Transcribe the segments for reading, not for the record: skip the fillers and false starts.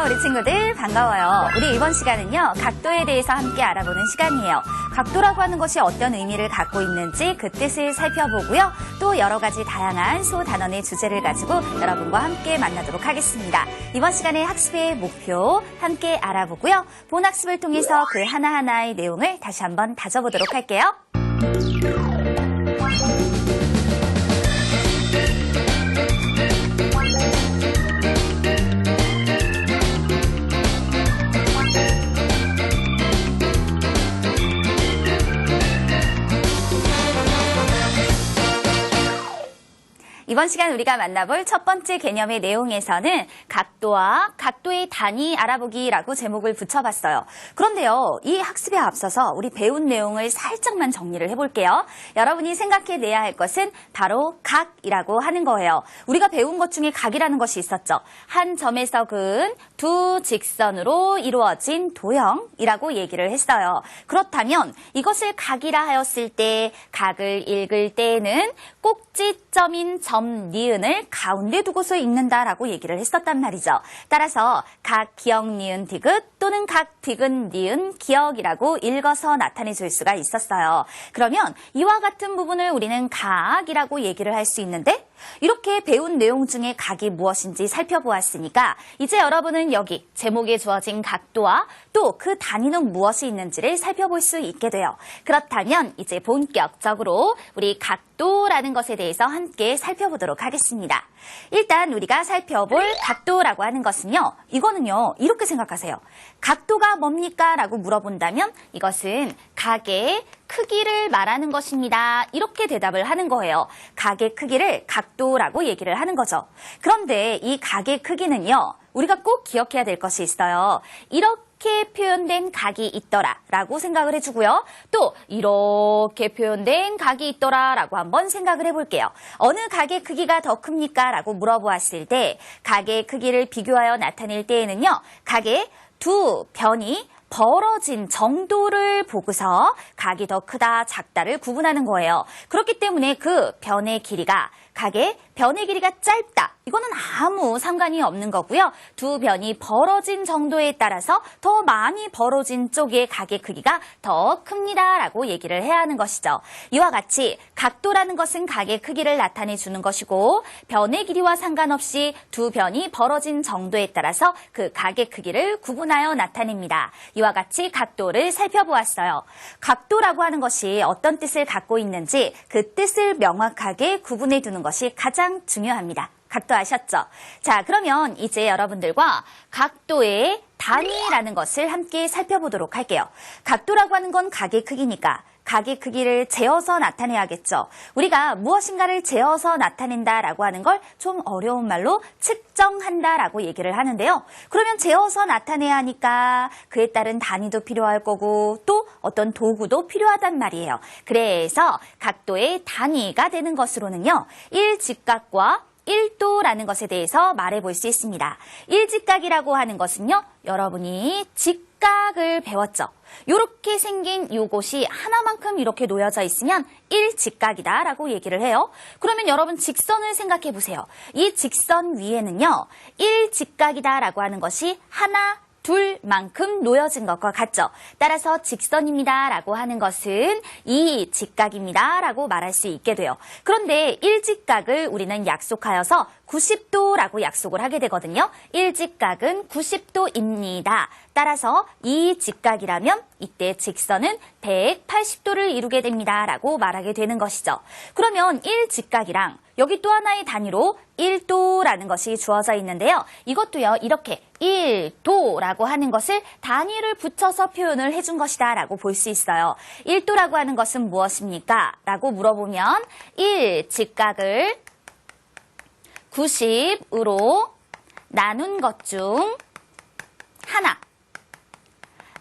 우리 친구들 반가워요. 우리 이번 시간은요, 각도에 대해서 함께 알아보는 시간이에요. 각도라고 하는 것이 어떤 의미를 갖고 있는지 그 뜻을 살펴보고요. 또 여러 가지 다양한 소단원의 주제를 가지고 여러분과 함께 만나도록 하겠습니다. 이번 시간의 학습의 목표 함께 알아보고요. 본학습을 통해서 그 하나하나의 내용을 다시 한번 다져보도록 할게요. 이번 시간 우리가 만나볼 첫 번째 개념의 내용에서는 각도와 각도의 단위 알아보기라고 제목을 붙여봤어요. 그런데요, 이 학습에 앞서서 우리 배운 내용을 살짝만 정리를 해볼게요. 여러분이 생각해내야 할 것은 바로 각이라고 하는 거예요. 우리가 배운 것 중에 각이라는 것이 있었죠. 한 점에서 그은 두 직선으로 이루어진 도형이라고 얘기를 했어요. 그렇다면 이것을 각이라 하였을 때 각을 읽을 때에는 꼭지점인 점 니은을 가운데 두고서 읽는다라고 얘기를 했었단 말이죠. 따라서 각 기역 니은 디귿 또는 각 디귿 니은 기역이라고 읽어서 나타내 줄 수가 있었어요. 그러면 이와 같은 부분을 우리는 각이라고 얘기를 할 수 있는데, 이렇게 배운 내용 중에 각이 무엇인지 살펴보았으니까 이제 여러분은 여기 제목에 주어진 각도와 또 그 단위는 무엇이 있는지를 살펴볼 수 있게 돼요. 그렇다면 이제 본격적으로 우리 각도라는 것에 대해서 함께 살펴보도록 하겠습니다. 일단 우리가 살펴볼 각도라고 하는 것은요, 이거는요, 이렇게 생각하세요. 각도가 뭡니까? 라고 물어본다면 이것은 각의 크기를 말하는 것입니다. 이렇게 대답을 하는 거예요. 각의 크기를 각도라고 얘기를 하는 거죠. 그런데 이 각의 크기는요, 우리가 꼭 기억해야 될 것이 있어요. 이렇게 표현된 각이 있더라 라고 생각을 해주고요. 또 이렇게 표현된 각이 있더라 라고 한번 생각을 해볼게요. 어느 각의 크기가 더 큽니까? 라고 물어보았을 때 각의 크기를 비교하여 나타낼 때에는요, 각의 두 변이 벌어진 정도를 보고서 각이 더 크다, 작다를 구분하는 거예요. 그렇기 때문에 그 변의 길이가, 각의 변의 길이가 짧다, 이거는 아무 상관이 없는 거고요. 두 변이 벌어진 정도에 따라서 더 많이 벌어진 쪽의 각의 크기가 더 큽니다 라고 얘기를 해야 하는 것이죠. 이와 같이 각도라는 것은 각의 크기를 나타내 주는 것이고, 변의 길이와 상관없이 두 변이 벌어진 정도에 따라서 그 각의 크기를 구분하여 나타냅니다. 이와 같이 각도를 살펴보았어요. 각도라고 하는 것이 어떤 뜻을 갖고 있는지 그 뜻을 명확하게 구분해 두는 것이 가장 중요합니다. 각도 아셨죠? 자, 그러면 이제 여러분들과 각도의 단위라는 것을 함께 살펴보도록 할게요. 각도라고 하는 건 각의 크기니까 각의 크기를 재어서 나타내야겠죠. 우리가 무엇인가를 재어서 나타낸다라고 하는 걸 좀 어려운 말로 측정한다라고 얘기를 하는데요. 그러면 재어서 나타내야 하니까 그에 따른 단위도 필요할 거고 또 어떤 도구도 필요하단 말이에요. 그래서 각도의 단위가 되는 것으로는요, 일직각과 일도라는 것에 대해서 말해볼 수 있습니다. 일직각이라고 하는 것은요, 여러분이 직각을 배웠죠. 이렇게 생긴 요것이 하나만큼 이렇게 놓여져 있으면 일직각이다 라고 얘기를 해요. 그러면 여러분 직선을 생각해 보세요. 이 직선 위에는요, 일직각이다 라고 하는 것이 하나, 둘만큼 놓여진 것과 같죠. 따라서 직선입니다 라고 하는 것은 이 직각입니다 라고 말할 수 있게 돼요. 그런데 일직각을 우리는 약속하여서 90도라고 약속을 하게 되거든요. 일직각은 90도입니다. 따라서 이 직각이라면 이때 직선은 180도를 이루게 됩니다 라고 말하게 되는 것이죠. 그러면 일직각이랑 여기 또 하나의 단위로 1도라는 것이 주어져 있는데요. 이것도요, 이렇게 1도라고 하는 것을 단위를 붙여서 표현을 해준 것이다 라고 볼 수 있어요. 1도라고 하는 것은 무엇입니까? 라고 물어보면 일직각을 90으로 나눈 것 중 하나,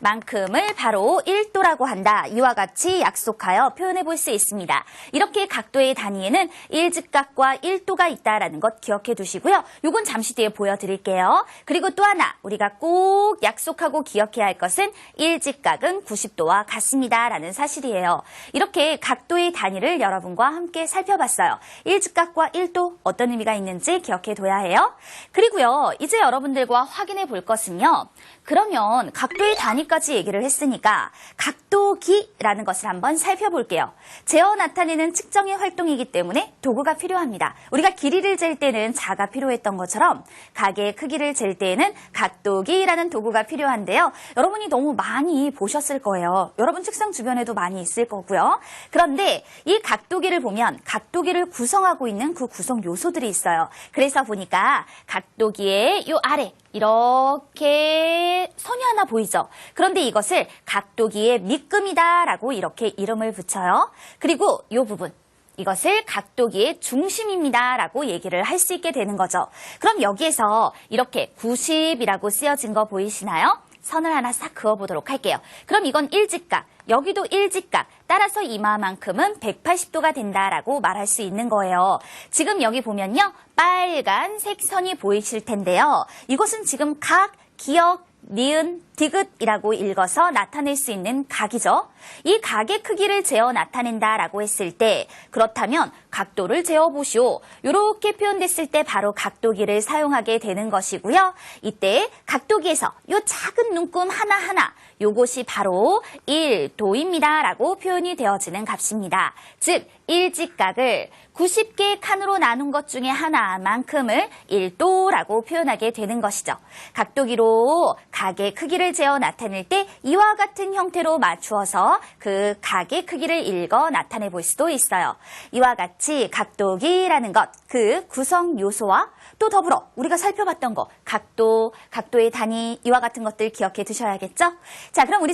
만큼을 바로 1도라고 한다. 이와 같이 약속하여 표현해 볼 수 있습니다. 이렇게 각도의 단위에는 1직각과 1도가 있다라는 것 기억해 두시고요. 요건 잠시 뒤에 보여드릴게요. 그리고 또 하나 우리가 꼭 약속하고 기억해야 할 것은 1직각은 90도와 같습니다. 라는 사실이에요. 이렇게 각도의 단위를 여러분과 함께 살펴봤어요. 1직각과 1도 어떤 의미가 있는지 기억해 둬야 해요. 그리고요. 이제 여러분들과 확인해 볼 것은요. 그러면 각도의 단위까지 얘기를 했으니까 각도기라는 것을 한번 살펴볼게요. 재어 나타내는 측정의 활동이기 때문에 도구가 필요합니다. 우리가 길이를 잴 때는 자가 필요했던 것처럼 각의 크기를 잴 때에는 각도기라는 도구가 필요한데요. 여러분이 너무 많이 보셨을 거예요. 여러분 책상 주변에도 많이 있을 거고요. 그런데 이 각도기를 보면 각도기를 구성하고 있는 그 구성 요소들이 있어요. 그래서 보니까 각도기의 요 아래 이렇게 선이 하나 보이죠? 그런데 이것을 각도기의 밑금이다라고 이렇게 이름을 붙여요. 그리고 이 부분, 이것을 각도기의 중심입니다라고 얘기를 할 수 있게 되는 거죠. 그럼 여기에서 이렇게 90이라고 쓰여진 거 보이시나요? 선을 하나 싹 그어보도록 할게요. 그럼 이건 1직각, 여기도 1직각, 따라서 이마만큼은 180도가 된다라고 말할 수 있는 거예요. 지금 여기 보면요. 빨간색 선이 보이실 텐데요. 이것은 지금 각, 기역, 니은, 디귿이라고 읽어서 나타낼 수 있는 각이죠. 이 각의 크기를 재어 나타낸다라고 했을 때 그렇다면 각도를 재어보시오. 이렇게 표현됐을 때 바로 각도기를 사용하게 되는 것이고요. 이때 각도기에서 이 작은 눈금 하나하나 요것이 바로 1도입니다. 라고 표현이 되어지는 값입니다. 즉 1직각을 90개의 칸으로 나눈 것 중에 하나만큼을 1도라고 표현하게 되는 것이죠. 각도기로 각의 크기를 재어 나타낼 때 이와 같은 형태로 맞추어서 그 각의 크기를 읽어 나타내 볼 수도 있어요. 이와 같이 각도기라는 것, 그 구성 요소와 또 더불어 우리가 살펴봤던 거, 각도의 단위, 이와 같은 것들 기억해 두셔야겠죠? 자, 그럼 우리